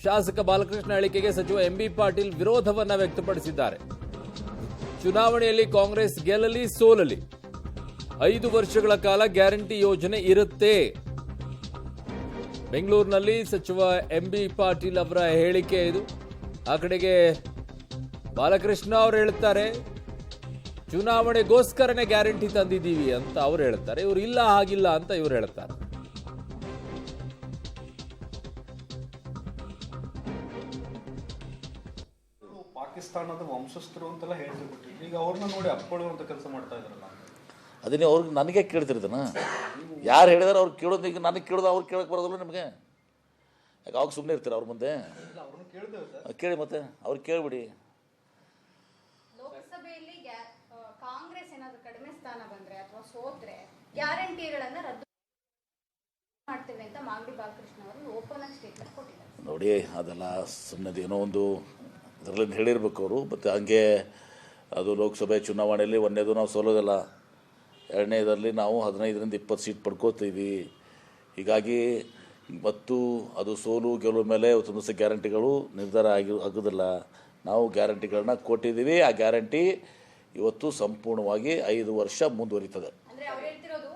ಶಾಸಕ ಬಾಲಕೃಷ್ಣ ಹೇಳಿಕೆಗೆ ಸಚಿವ ಎಂಬಿ ಪಾಟೀಲ್ ವಿರೋಧವನ್ನ ವ್ಯಕ್ತಪಡಿಸಿದ್ದಾರೆ. ಚುನಾವಣೆಯಲ್ಲಿ ಕಾಂಗ್ರೆಸ್ ಗೆಲ್ಲಲಿ ಸೋಲಲಿ 5 ವರ್ಷಗಳ ಕಾಲ ಗ್ಯಾರಂಟಿ ಯೋಜನೆ ಇರುತ್ತೆ. ಬೆಂಗಳೂರಿನಲ್ಲಿ ಸಚಿವ ಎಂಬಿ ಪಾಟೀಲ್ ಅವರ ಹೇಳಿಕೆ ಇದು. ಆ ಕಡೆಗೆ ಬಾಲಕೃಷ್ಣ ಅವರು ಹೇಳ್ತಾರೆ ಚುನಾವಣೆಗೋಸ್ಕರನೇ ಗ್ಯಾರಂಟಿ ತಂದಿದ್ದೀವಿ ಅಂತ ಅವರು ಹೇಳ್ತಾರೆ. ಇವರು ಇಲ್ಲ ಹಾಗಿಲ್ಲ ಅಂತ ಇವರು ಹೇಳ್ತಾರೆ. ಪಾಕಿಸ್ತಾನದ ವಂಶಸ್ಥರು ಅಂತೆಲ್ಲ ಹೇಳ್ತಿಬಿಟ್ಟು ಈಗ ಅವ್ರನ್ನ ನೋಡಿ ಅಪ್ಕೊಳ್ಳುವಂತ ಕೆಲಸ ಮಾಡ್ತಾ ಇದ್ರಲ್ಲ. ಅದನ್ನೇ ಅವ್ರಿಗೆ ನನಗೆ ಕೇಳ್ತಿರ್ತಾನ. ಯಾರು ಹೇಳಿದಾರೆ ಅವ್ರು ಕೇಳೋದು, ಈಗ ನನಗೆ ಕೇಳೋದು ಅವ್ರು ಕೇಳಕ್ಕೆ ಬರೋದಿಲ್ಲ ನಿಮಗೆ. ಯಾಕೆ ಅವಾಗ ಸುಮ್ಮನೆ ಇರ್ತೀರ ಅವ್ರ ಮುಂದೆ? ಕೇಳಿ ಮತ್ತೆ ಅವ್ರು ಕೇಳಿಬಿಡಿ. ಲೋಕಸಭೆಯಲ್ಲಿ ಕಾಂಗ್ರೆಸ್ ಏನಾದರೂ ಕಡಿಮೆ ಸ್ಥಾನ ಬಂದ್ರೆ ಅಥವಾ ಸೋತ್ರೆ ಗ್ಯಾರಂಟಿಗಳನ್ನು ರದ್ದು ಮಾಡ್ತೇವೆ ಅಂತ ಮಾಗಡಿ ಬಾಲಕೃಷ್ಣ ಅವರು ಓಪನ್ ಆಗಿ ಸ್ಟೇಟ್ಮೆಂಟ್ ಕೊಟ್ಟಿದ್ದಾರೆ. ನೋಡಿ, ಅದೆಲ್ಲ ಸುಮ್ಮನೆ ಏನೋ ಒಂದು ಇದರಲ್ಲಿ ಹೇಳಿರ್ಬೇಕು ಅವರು. ಮತ್ತು ಹಂಗೆ ಅದು ಲೋಕಸಭೆ ಚುನಾವಣೆಯಲ್ಲಿ ಒಂದನೇದು ನಾವು ಸೋಲೋದಿಲ್ಲ, ಎರಡನೇದರಲ್ಲಿ ನಾವು 15ರಿಂದ 20 ಸೀಟ್ ಪಡ್ಕೋತೀವಿ. ಹೀಗಾಗಿ ಮತ್ತು ಅದು ಸೋಲು ಗೆಲುವು ಮೇಲೆ ಒಂದು ದಿವಸ ಗ್ಯಾರಂಟಿಗಳು ನಿರ್ಧಾರ ಆಗೋದಿಲ್ಲ. ನಾವು ಗ್ಯಾರಂಟಿಗಳನ್ನ ಕೊಟ್ಟಿದ್ದೀವಿ. ಆ ಗ್ಯಾರಂಟಿ ಇವತ್ತು ಸಂಪೂರ್ಣವಾಗಿ 5 ವರ್ಷ ಮುಂದುವರಿತದೆ. ಅಂದ್ರೆ ಅವ್ರು ಹೇಳ್ತಿರೋದು